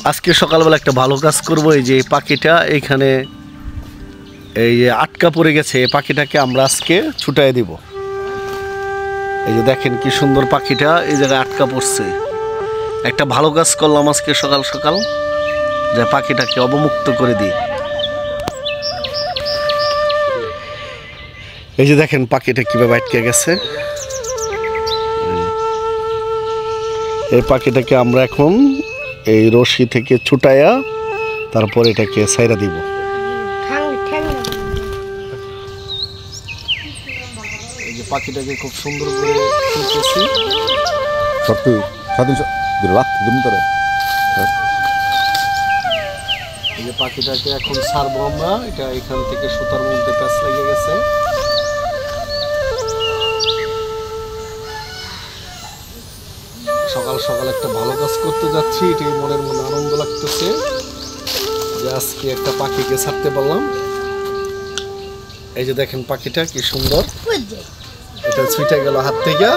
আজকে সকালবেলা একটা ভালো কাজ করব। এই যে পাখিটা এইখানে এই যে আটকা পড়ে গেছে, এই পাখিটাকে আমরা আজকে ছুটাই দিব। এই যে দেখেন কি সুন্দর পাখিটা এই জায়গায় আটকা পড়ছে। একটা ভালো কাজ করলাম আজকে সকাল সকাল, যে পাখিটাকে অবমুক্ত করে দিই। এই যে দেখেন পাখিটা কিভাবে আটকে গেছে। এই পাখিটাকে আমরা এখন এই রশি থেকে ছুটাইয়া তারপর এটাকে ছাইরা দিব। এই যে পাখিটাকে খুব সুন্দর করে তুলতেছি। সত্যি স্বাধীন এই যে পাখিটাকে এখন ছাড়বো আমরা। এটা এখান থেকে সুতার মধ্যে প্যাঁচ লেগে গেছে। সকাল সকাল একটা ভালো কাজ করতে যাচ্ছি, এটাই মনের মনে আনন্দ লাগতেছে যে আজকে একটা পাখিকে ছাড়তে পারলাম। এই যে দেখেন পাখিটা কি সুন্দর, এটা ছুটে গেল হাত থেকে।